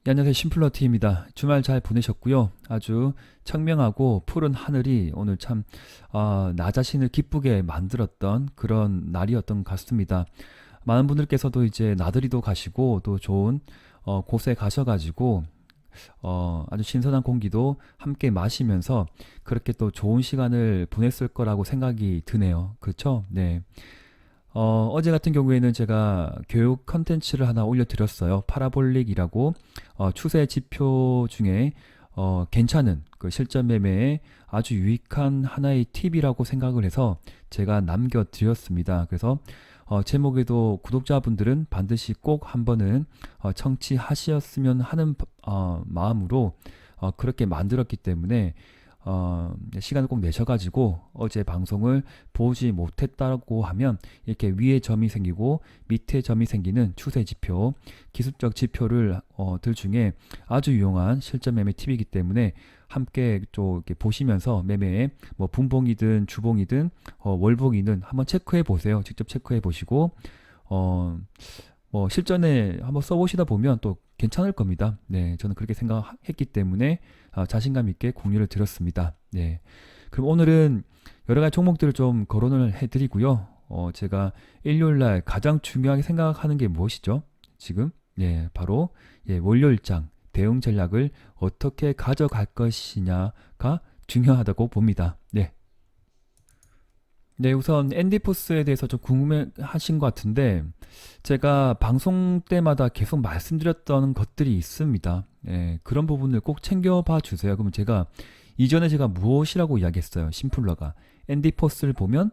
네, 안녕하세요. 심플러티입니다. 주말 잘 보내셨고요. 아주 청명하고 푸른 하늘이 오늘 참, 나 자신을 기쁘게 만들었던 그런 날이었던 것 같습니다. 많은 분들께서도 이제 나들이도 가시고 또 좋은 곳에 가셔가지고 아주 신선한 공기도 함께 마시면서 그렇게 또 좋은 시간을 보냈을 거라고 생각이 드네요. 그렇죠? 네. 어제 같은 경우에는 제가 교육 컨텐츠를 하나 올려드렸어요. 파라볼릭이라고 추세 지표 중에 괜찮은 그 실전 매매에 아주 유익한 하나의 팁이라고 생각을 해서 제가 남겨드렸습니다. 그래서 제목에도 구독자분들은 반드시 꼭 한번은 청취하셨으면 하는 마음으로 그렇게 만들었기 때문에 시간을 꼭 내셔가지고 어제 방송을 보지 못했다고 하면 이렇게 위에 점이 생기고 밑에 점이 생기는 추세 지표, 기술적 지표를 들 중에 아주 유용한 실전 매매 팁이기 때문에 함께 좀 이렇게 보시면서 매매에 뭐 분봉이든 주봉이든 월봉이든 한번 체크해 보세요. 직접 체크해 보시고 뭐 실전에 한번 써보시다 보면 또 괜찮을 겁니다. 네, 저는 그렇게 생각했기 때문에 자신감 있게 공유를 드렸습니다. 네, 그럼 오늘은 여러 가지 종목들을 좀 거론을 해드리고요. 제가 일요일날 가장 중요하게 생각하는 게 무엇이죠? 지금 바로 월요일장 대응 전략을 어떻게 가져갈 것이냐가 중요하다고 봅니다. 네, 우선 앤디포스에 대해서 좀 궁금해하신 것 같은데 제가 방송 때마다 계속 말씀드렸던 것들이 있습니다. 그런 부분을 꼭 챙겨봐 주세요. 그러면 이전에 제가 무엇이라고 이야기했어요? 심플러가 앤디포스를 보면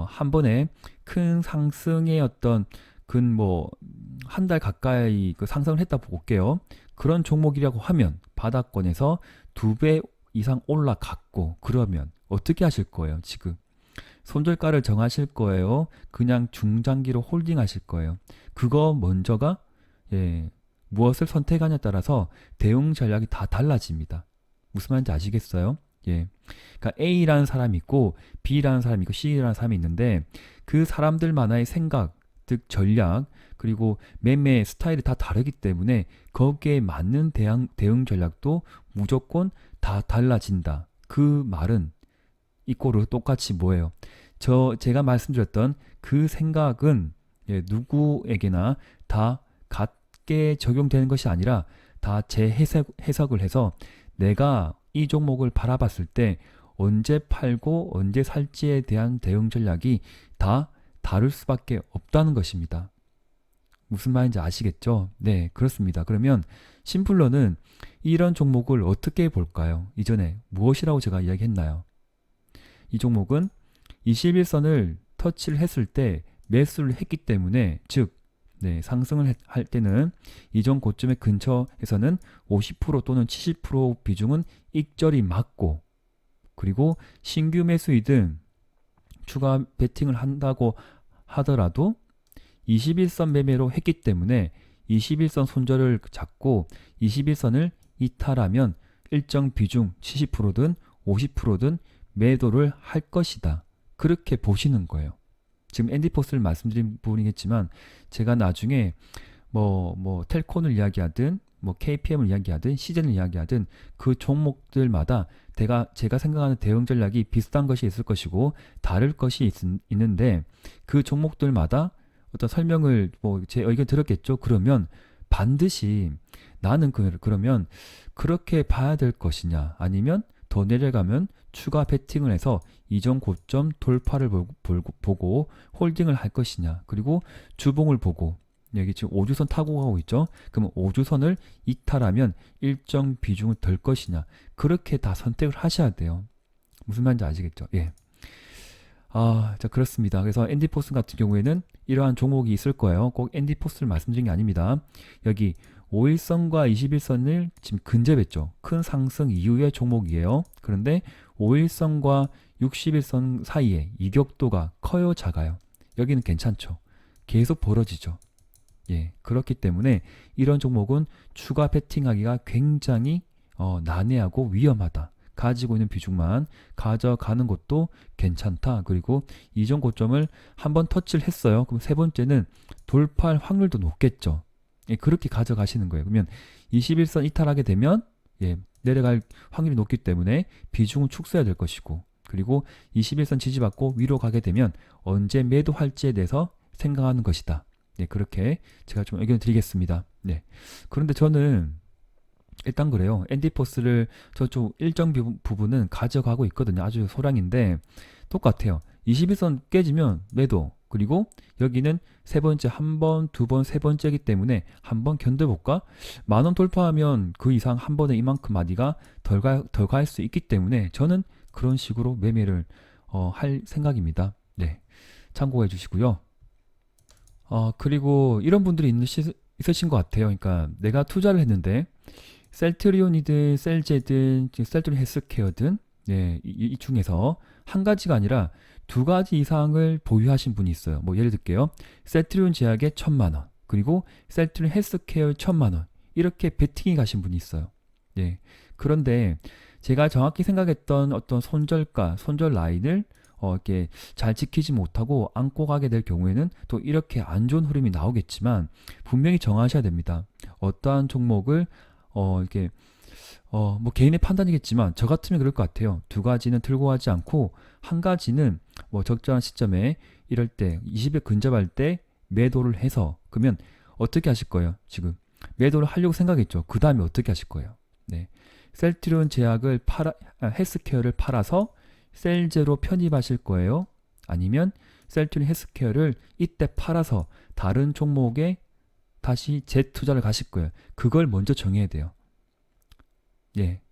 한 번에 큰 상승의 어떤 근 뭐 한 달 가까이 그 상승을 했다 볼게요. 그런 종목이라고 하면 바닥권에서 2배 이상 올라갔고 그러면 어떻게 하실 거예요? 지금 손절가를 정하실 거예요? 그냥 중장기로 홀딩 하실 거예요? 그거 먼저가 무엇을 선택하냐에 따라서 대응 전략이 다 달라집니다. 무슨 말인지 아시겠어요? 그러니까 A라는 사람이 있고 B라는 사람이 있고 C라는 사람이 있는데 그 사람들만의 생각, 즉 전략, 그리고 매매 스타일이 다 다르기 때문에 거기에 맞는 대응 전략도 무조건 다 달라진다. 그 말은 이꼬르 똑같이 뭐예요? 제가 말씀드렸던 그 생각은 누구에게나 다 같게 적용되는 것이 아니라 다 재해석을 해서 내가 이 종목을 바라봤을 때 언제 팔고 언제 살지에 대한 대응 전략이 다 다를 수밖에 없다는 것입니다. 무슨 말인지 아시겠죠? 네, 그렇습니다. 그러면 심플러는 이런 종목을 어떻게 볼까요? 이전에 무엇이라고 제가 이야기했나요? 이 종목은 21선을 터치를 했을 때 매수를 했기 때문에 즉 상승을 할 때는 이전 고점의 근처에서는 50% 또는 70% 비중은 익절이 맞고 그리고 신규 매수이든 추가 베팅을 한다고 하더라도 21선 매매로 했기 때문에 21선 손절을 잡고 21선을 이탈하면 일정 비중 70%든 50%든 매도를 할 것이다. 그렇게 보시는 거예요. 지금 앤디포스를 말씀드린 부분이겠지만 제가 나중에 뭐 텔콘을 이야기하든 뭐 KPM을 이야기하든 시젠을 이야기하든 그 종목들마다 제가 생각하는 대응 전략이 비슷한 것이 있을 것이고 다를 것이 있는데 그 종목들마다 어떤 설명을 뭐 제 의견 들었겠죠. 그러면 반드시 나는 그러면 그렇게 봐야 될 것이냐 아니면 더 내려가면 추가 베팅을 해서 이전 고점 돌파를 보고 홀딩을 할 것이냐 그리고 주봉을 보고 여기 지금 5주선 타고 가고 있죠. 그러면 5주선을 이탈하면 일정 비중을 덜 것이냐 그렇게 다 선택을 하셔야 돼요. 무슨 말인지 아시겠죠? 자, 그렇습니다. 그래서 앤디포스 같은 경우에는 이러한 종목이 있을 거예요. 꼭 앤디포스를 말씀드린 게 아닙니다. 여기 5일선과 21선을 지금 근접했죠. 큰 상승 이후의 종목이에요. 그런데 5일선과 61선 사이에 이격도가 커요, 작아요? 여기는 괜찮죠. 계속 벌어지죠. 그렇기 때문에 이런 종목은 추가 베팅하기가 굉장히 난해하고 위험하다. 가지고 있는 비중만 가져가는 것도 괜찮다. 그리고 이전 고점을 한번 터치를 했어요. 그럼 세 번째는 돌파할 확률도 높겠죠. 예, 그렇게 가져가시는 거예요. 그러면 21선 이탈하게 되면 예, 내려갈 확률이 높기 때문에 비중은 축소해야 될 것이고, 그리고 21선 지지받고 위로 가게 되면 언제 매도할지에 대해서 생각하는 것이다. 네, 그렇게 제가 좀 의견을 드리겠습니다. 네. 그런데 저는 일단 그래요. 앤디포스를 저쪽 일정 부분은 가져가고 있거든요. 아주 소량인데 똑같아요. 21선 깨지면 매도. 그리고 여기는 세 번째, 한 번, 두 번, 세 번째이기 때문에 한번 견뎌볼까? 10,000원 돌파하면 그 이상 한 번에 이만큼 마디가 덜 갈 수 있기 때문에 저는 그런 식으로 매매를 할 생각입니다. 네. 참고해 주시고요. 그리고 이런 분들이 있으신 것 같아요. 그러니까 내가 투자를 했는데 셀트리온이든 셀제든 셀트리온 헬스케어든 네, 이 중에서 한 가지가 아니라 두 가지 이상을 보유하신 분이 있어요. 뭐 예를 들게요. 셀트리온 제약에 1,000만 원, 그리고 셀트리온 헬스케어에 1,000만 원, 이렇게 베팅이 가신 분이 있어요. 예. 그런데 제가 정확히 생각했던 어떤 손절가, 손절 라인을 이렇게 잘 지키지 못하고 안고 가게 될 경우에는 또 이렇게 안 좋은 흐름이 나오겠지만 분명히 정하셔야 됩니다. 어떠한 종목을 이렇게 뭐 개인의 판단이겠지만 저 같으면 그럴 것 같아요. 두 가지는 들고 가지 않고 한 가지는 뭐 적절한 시점에 이럴 때 20일 근접할 때 매도를 해서, 그러면 어떻게 하실 거예요? 지금 매도를 하려고 생각했죠. 그 다음에 어떻게 하실 거예요? 네. 셀트리온 제약을 헬스케어를 팔아서 셀제로 편입하실 거예요? 아니면 셀트리온 헬스케어를 이때 팔아서 다른 종목에 다시 재투자를 가실 거예요? 그걸 먼저 정해야 돼요. 예.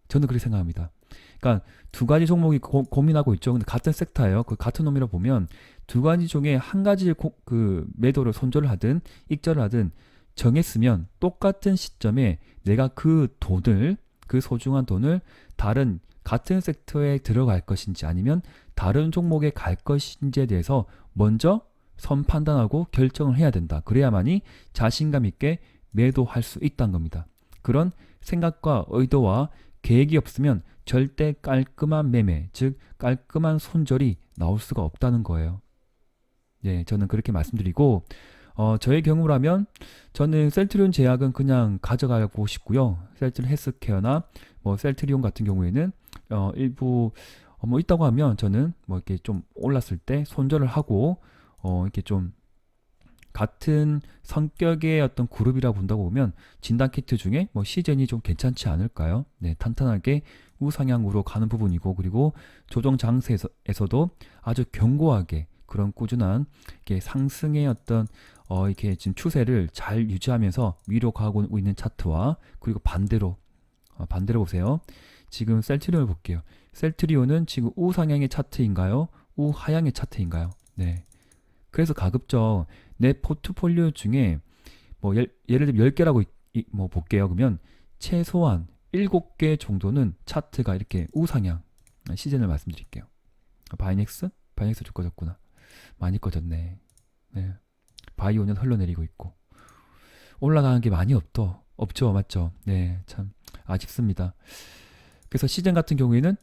저는 그렇게 생각합니다. 그러니까 두 가지 종목이 고민하고 있죠. 근데 같은 섹터예요. 그 같은 놈이라 보면 두 가지 중에 한 가지 그 매도를 손절을 하든 익절을 하든 정했으면 똑같은 시점에 내가 그 돈을, 그 소중한 돈을 다른 같은 섹터에 들어갈 것인지 아니면 다른 종목에 갈 것인지에 대해서 먼저 선 판단하고 결정을 해야 된다. 그래야만이 자신감 있게 매도할 수 있다는 겁니다. 그런 생각과 의도와 계획이 없으면 절대 깔끔한 매매, 즉 깔끔한 손절이 나올 수가 없다는 거예요. 예, 저는 그렇게 말씀드리고 저의 경우라면 저는 셀트리온 제약은 그냥 가져가고 싶고요. 셀트리온 헬스케어나 뭐 셀트리온 같은 경우에는 일부 뭐 있다고 하면 저는 뭐 이렇게 좀 올랐을 때 손절을 하고 이렇게 좀 같은 성격의 어떤 그룹이라 본다고 보면 진단키트 중에 뭐 시젠이 좀 괜찮지 않을까요? 네, 탄탄하게 우상향으로 가는 부분이고, 그리고 조정 장세에서도 아주 견고하게 그런 꾸준한 이렇게 상승의 어떤 이렇게 지금 추세를 잘 유지하면서 위로 가고 있는 차트와, 그리고 반대로 보세요. 지금 셀트리온을 볼게요. 셀트리온은 지금 우상향의 차트인가요? 우하향의 차트인가요? 네. 그래서 가급적 내 포트폴리오 중에 뭐 예를 들면 10개라고 뭐 볼게요. 그러면 최소한 7개 정도는 차트가 이렇게 우상향 시즌을 말씀드릴게요. 바이넥스 좀 꺼졌구나. 많이 꺼졌네. 네. 바이오는 흘러내리고 있고 올라가는 게 많이 없죠. 맞죠? 네, 참 아쉽습니다. 그래서 시즌 같은 경우에는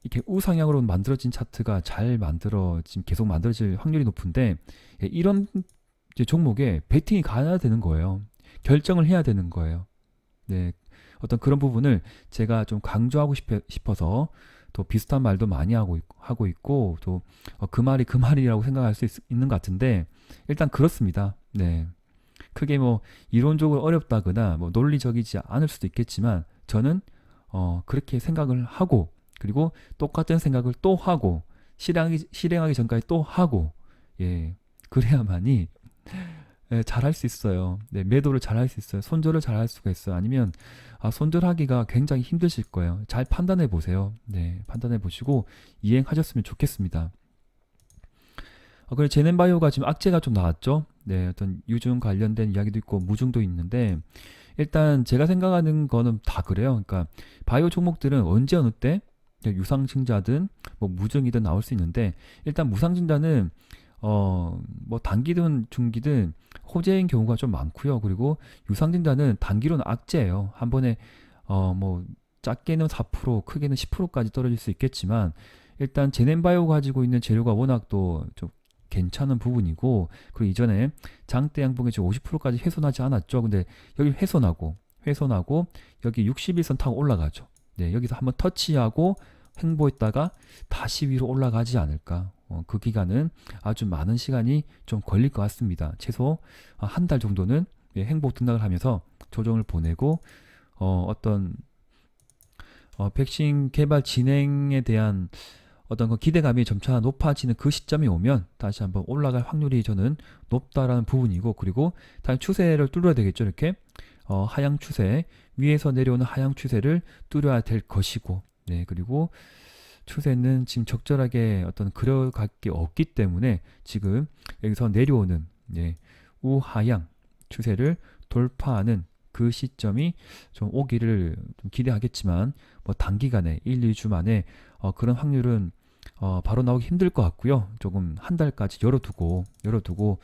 이렇게 우상향으로 만들어진 차트가 지금 계속 만들어질 확률이 높은데, 예, 이런 종목에 베팅이 가야 되는 거예요. 결정을 해야 되는 거예요. 네, 어떤 그런 부분을 제가 좀 강조하고 싶어서 또 비슷한 말도 많이 하고 있고 또 그 말이 그 말이라고 생각할 수 있는 것 같은데, 일단 그렇습니다. 네, 크게 뭐 이론적으로 어렵다거나 뭐 논리적이지 않을 수도 있겠지만 저는 그렇게 생각을 하고, 그리고 똑같은 생각을 또 하고 실행하기 전까지 또 하고, 예, 그래야만이 예, 잘할 수 있어요. 네, 매도를 잘할 수 있어요. 손절을 잘할 수가 있어요. 아니면 손절하기가 굉장히 힘드실 거예요. 잘 판단해 보세요. 네, 판단해 보시고 이행하셨으면 좋겠습니다. 그리고 제넨바이오가 지금 악재가 좀 나왔죠. 네, 어떤 유증 관련된 이야기도 있고 무증도 있는데, 일단 제가 생각하는 거는 다 그래요. 그러니까 바이오 종목들은 언제 어느 때 유상증자든 뭐 무증이든 나올 수 있는데, 일단 무상증자는 뭐 단기든 중기든 호재인 경우가 좀 많고요. 그리고 유상증자는 단기로는 악재예요. 한 번에 뭐 작게는 4%, 크게는 10%까지 떨어질 수 있겠지만, 일단 제넨바이오 가지고 있는 재료가 워낙 또 좀 괜찮은 부분이고, 그리고 이전에 장대 양봉이 지금 50%까지 훼손하지 않았죠. 근데 여기 훼손하고 여기 61선 타고 올라가죠. 네, 여기서 한번 터치하고 횡보했다가 다시 위로 올라가지 않을까. 그 기간은 아주 많은 시간이 좀 걸릴 것 같습니다. 최소 한 달 정도는 행보 등락을 하면서 조정을 보내고 어떤 백신 개발 진행에 대한 어떤 그 기대감이 점차 높아지는 그 시점이 오면 다시 한번 올라갈 확률이 저는 높다라는 부분이고, 그리고 다시 추세를 뚫어야 되겠죠. 이렇게 하향 추세, 위에서 내려오는 하향 추세를 뚫어야 될 것이고, 네, 그리고 추세는 지금 적절하게 어떤 그려갈 게 없기 때문에 지금 여기서 내려오는 우하향 추세를 돌파하는 그 시점이 좀 오기를 좀 기대하겠지만, 뭐 단기간에 1, 2주 만에 그런 확률은 바로 나오기 힘들 것 같고요. 조금 한 달까지 열어두고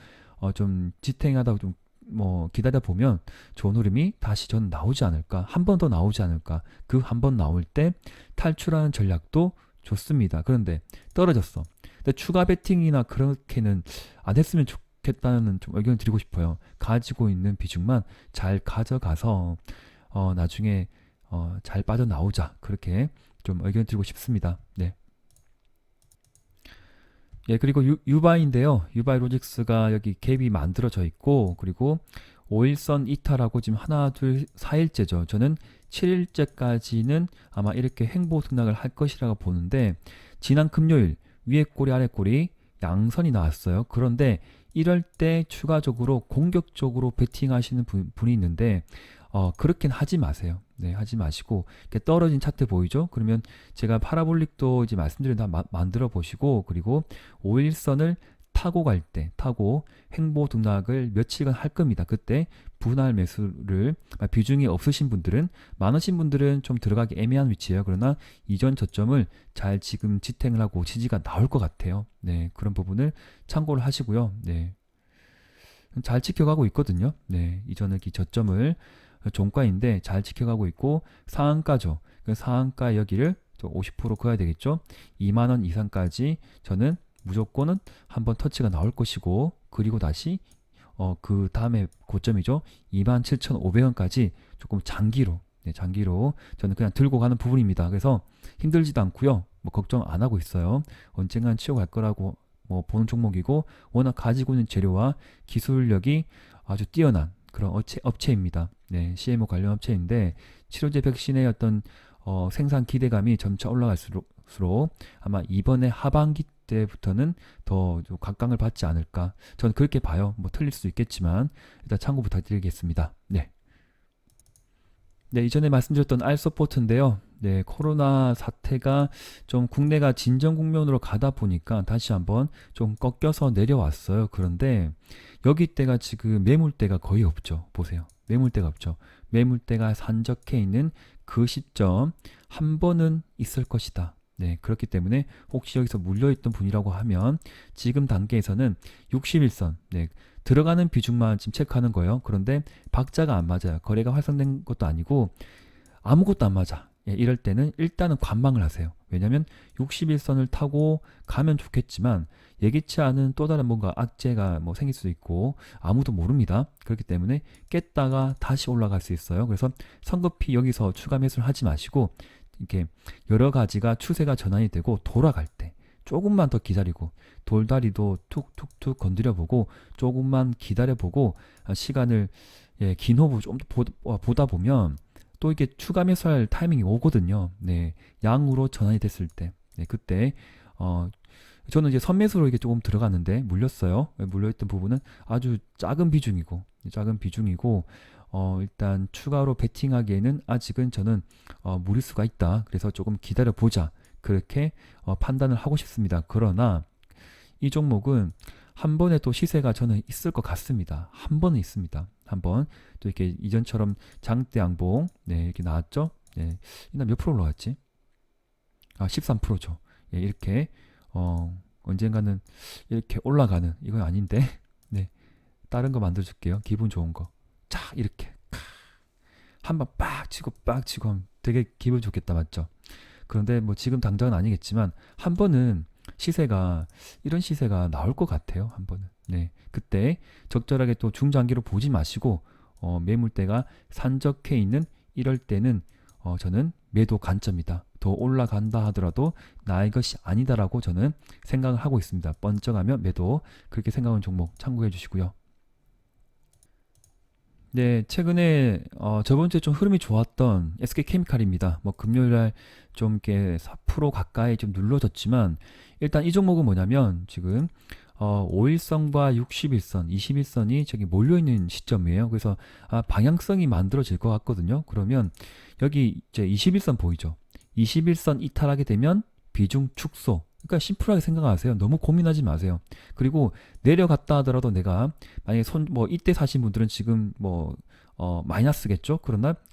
좀 지탱하다가 좀 뭐 기다려 보면 좋은 흐름이 다시 저는 나오지 않을까, 한 번 더 나오지 않을까. 그 한 번 나올 때 탈출하는 전략도 좋습니다. 그런데 떨어졌어. 근데 추가 베팅이나 그렇게는 안 했으면 좋겠다는 좀 의견을 드리고 싶어요. 가지고 있는 비중만 잘 가져가서 나중에 잘 빠져나오자, 그렇게 좀 의견을 드리고 싶습니다. 네. 예, 그리고 유바인데요. 유바이 로직스가 여기 갭이 만들어져 있고, 그리고 5일선 이탈하고 지금 하나, 둘, 4일째죠. 저는 7일째까지는 아마 이렇게 횡보 등락을 할 것이라고 보는데, 지난 금요일 위에 꼬리 아래 꼬리 양선이 나왔어요. 그런데 이럴 때 추가적으로 공격적으로 베팅하시는 분이 있는데 그렇게는 하지 마세요. 네, 하지 마시고 이렇게 떨어진 차트 보이죠? 그러면 제가 파라볼릭도 이제 말씀드린 다 만들어 보시고, 그리고 5일선을 타고 횡보 등락을 며칠간 할 겁니다. 그때 분할 매수를 비중이 없으신 분들은, 많으신 분들은 좀 들어가기 애매한 위치예요. 그러나 이전 저점을 잘 지금 지탱을 하고 지지가 나올 것 같아요. 네, 그런 부분을 참고를 하시고요. 네, 잘 지켜가고 있거든요. 네, 이전의 이 저점을 종가인데 잘 지켜가고 있고, 상한가죠. 그 상한가 여기를 50% 그어야 되겠죠. 2만원 이상까지 저는 무조건은 한번 터치가 나올 것이고, 그리고 다시 그 다음에 고점이죠. 27,500원까지 조금 장기로 저는 그냥 들고 가는 부분입니다. 그래서 힘들지도 않고요. 뭐 걱정 안 하고 있어요. 언젠간 치워갈 거라고 뭐 보는 종목이고, 워낙 가지고 있는 재료와 기술력이 아주 뛰어난 그런 업체입니다. 네, CMO 관련 업체인데, 치료제 백신의 어떤 생산 기대감이 점차 올라갈수록 아마 이번에 하반기 때부터는 더 각광을 받지 않을까, 저는 그렇게 봐요. 뭐 틀릴 수 있겠지만 일단 참고 부탁드리겠습니다. 네. 네, 이전에 말씀드렸던 알서포트인데요. 네, 코로나 사태가 좀 국내가 진정 국면으로 가다 보니까 다시 한번 좀 꺾여서 내려왔어요. 그런데 여기때가 지금 매물대가 거의 없죠. 보세요. 매물대가 없죠. 매물대가 산적해 있는 그 시점 한 번은 있을 것이다. 네, 그렇기 때문에 혹시 여기서 물려있던 분이라고 하면 지금 단계에서는 61선, 네, 들어가는 비중만 지금 체크하는 거예요. 그런데 박자가 안 맞아요. 거래가 활성된 것도 아니고 아무것도 안 맞아. 예, 이럴 때는 일단은 관망을 하세요. 왜냐하면 61선을 타고 가면 좋겠지만 예기치 않은 또 다른 뭔가 악재가 뭐 생길 수도 있고 아무도 모릅니다. 그렇기 때문에 깼다가 다시 올라갈 수 있어요. 그래서 성급히 여기서 추가 매수를 하지 마시고, 이렇게 여러 가지가 추세가 전환이 되고 돌아갈 때 조금만 더 기다리고, 돌다리도 툭툭툭 건드려보고 조금만 기다려보고 시간을 긴 호흡 좀 보다 보면 또 이게 추가 매수할 타이밍이 오거든요. 네, 양으로 전환이 됐을 때, 네, 그때 저는 이제 선매수로 이게 조금 들어갔는데 물렸어요. 물려있던 부분은 아주 작은 비중이고 일단 추가로 베팅하기에는 아직은 저는 무리수가 있다. 그래서 조금 기다려 보자, 그렇게 판단을 하고 싶습니다. 그러나 이 종목은 한 번에 또 시세가 저는 있을 것 같습니다. 한 번은 있습니다. 한 번 또 이렇게 이전처럼 장대 양봉, 네, 이렇게 나왔죠. 네, 이날 몇 프로 올라갔지? 13%죠. 예, 이렇게 언젠가는 이렇게 올라가는, 이건 아닌데 네, 다른 거 만들어 줄게요. 기분 좋은 거. 자, 이렇게 한번 빡 치고 하면 되게 기분 좋겠다, 맞죠? 그런데 뭐 지금 당장은 아니겠지만 한 번은 시세가 이런 시세가 나올 것 같아요. 한 번은. 네. 그때 적절하게 또 중장기로 보지 마시고 매물대가 산적해 있는 이럴 때는 저는 매도 관점이다. 더 올라간다 하더라도 나의 것이 아니다라고 저는 생각을 하고 있습니다. 번쩍하면 매도 그렇게 생각하는 종목 참고해 주시고요. 네, 최근에 저번 주에 좀 흐름이 좋았던 SK케미칼입니다. 뭐 금요일날 좀 이렇게 4% 가까이 좀 눌러졌지만 일단 이 종목은 뭐냐면 지금 5일선과 60일선, 21선이 저기 몰려 있는 시점이에요. 그래서 방향성이 만들어질 것 같거든요. 그러면 여기 이제 21선 보이죠? 21선 이탈하게 되면 비중 축소. 그러니까 심플하게 생각하세요. 너무 고민하지 마세요. 그리고 내려갔다 하더라도 내가 만약에 뭐 이때 사신 분들은 지금 뭐 마이너스겠죠.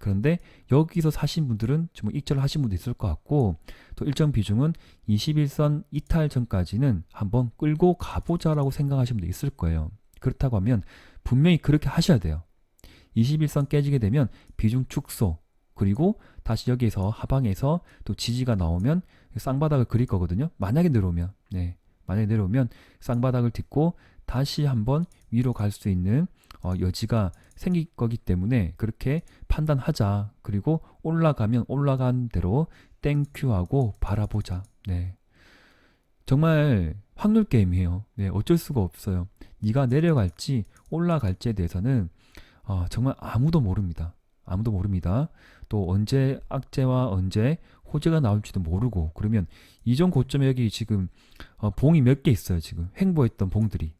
그런데 여기서 사신 분들은 좀 익절을 하신 분도 있을 것 같고 또 일정 비중은 21선 이탈 전까지는 한번 끌고 가보자라고 생각하시는 분도 있을 거예요. 그렇다고 하면 분명히 그렇게 하셔야 돼요. 21선 깨지게 되면 비중 축소 그리고 다시 여기에서 하방에서 또 지지가 나오면 쌍바닥을 그릴 거거든요. 만약에 내려오면 만약에 내려오면 쌍바닥을 딛고 다시 한번 위로 갈 수 있는 여지가 생길 거기 때문에 그렇게 판단하자. 그리고 올라가면 올라간 대로 땡큐하고 바라보자. 네. 정말 확률 게임이에요. 네, 어쩔 수가 없어요. 네가 내려갈지 올라갈지에 대해서는 정말 아무도 모릅니다. 아무도 모릅니다. 또 언제 악재와 언제 호재가 나올지도 모르고 그러면 이전 고점에 여기 지금 봉이 몇 개 있어요. 지금 횡보했던 봉들이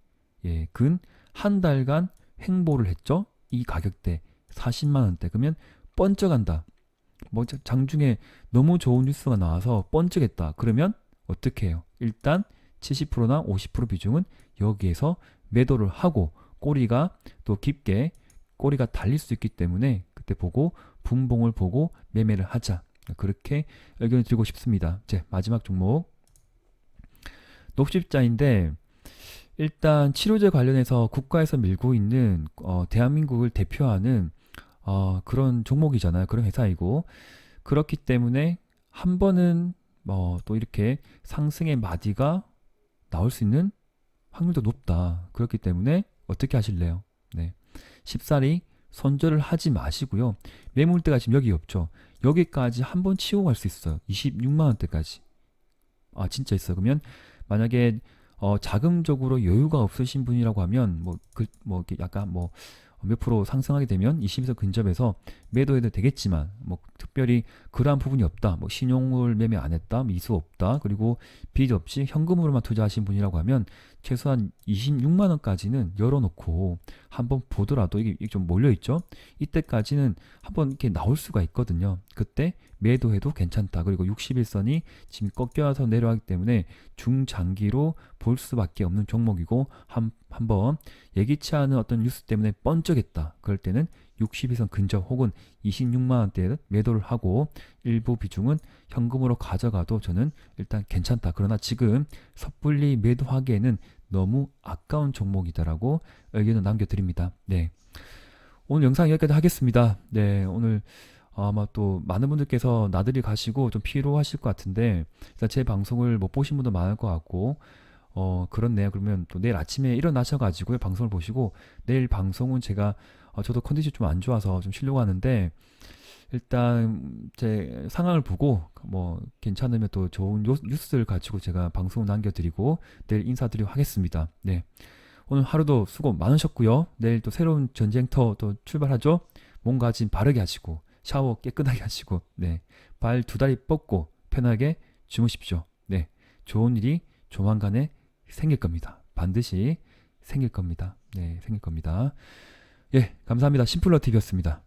근 한 달간 횡보를 했죠. 이 가격대 40만 원대 그러면 번쩍한다. 뭐 장중에 너무 좋은 뉴스가 나와서 번쩍했다. 그러면 어떻게 해요? 일단 70%나 50% 비중은 여기에서 매도를 하고 꼬리가 또 깊게 꼬리가 달릴 수 있기 때문에 그때 보고 분봉을 보고 매매를 하자. 그렇게 의견을 드리고 싶습니다. 이제 마지막 종목 녹십자인데 일단 치료제 관련해서 국가에서 밀고 있는 대한민국을 대표하는 그런 종목이잖아요. 그런 회사이고 그렇기 때문에 한 번은 또 이렇게 상승의 마디가 나올 수 있는 확률도 높다. 그렇기 때문에 어떻게 하실래요? 네. 쉽사리 손절을 하지 마시고요. 매물대가 지금 여기 없죠. 여기까지 한 번 치고 갈 수 있어요. 26만 원대까지. 진짜 있어요. 그러면 만약에 자금적으로 여유가 없으신 분이라고 하면 이렇게 약간 몇 프로 상승하게 되면 20에서 근접해서 매도해도 되겠지만 특별히 그러한 부분이 없다. 신용을 매매 안 했다. 미수 없다. 그리고 빚 없이 현금으로만 투자하신 분이라고 하면 최소한 26만 원까지는 열어놓고 한번 보더라도 이게 좀 몰려있죠. 이때까지는 한번 이렇게 나올 수가 있거든요. 그때 매도해도 괜찮다. 그리고 61선이 지금 꺾여서 내려가기 때문에 중장기로 볼 수밖에 없는 종목이고 한번 예기치 않은 어떤 뉴스 때문에 번쩍했다. 그럴 때는 62선 근접 혹은 26만 원대에 매도를 하고 일부 비중은 현금으로 가져가도 저는 일단 괜찮다. 그러나 지금 섣불리 매도하기에는 너무 아까운 종목이다라고 의견을 남겨드립니다. 네. 오늘 영상 여기까지 하겠습니다. 네, 오늘 아마 또 많은 분들께서 나들이 가시고 좀 피로하실 것 같은데 일단 제 방송을 못 보신 분도 많을 것 같고 그렇네요. 그러면 또 내일 아침에 일어나셔가지고 방송을 보시고 내일 방송은 제가 저도 컨디션이 좀 안 좋아서 좀 쉬려고 하는데 일단 제 상황을 보고 괜찮으면 또 좋은 뉴스를 가지고 제가 방송을 남겨드리고 내일 인사드리고 하겠습니다. 네. 오늘 하루도 수고 많으셨고요. 내일 또 새로운 전쟁터 또 출발하죠. 몸가짐 바르게 하시고 샤워 깨끗하게 하시고 발 두 다리 뻗고 편하게 주무십시오. 네. 좋은 일이 조만간에 생길 겁니다. 반드시 생길 겁니다. 네, 생길 겁니다. 예, 감사합니다. 심플러TV였습니다.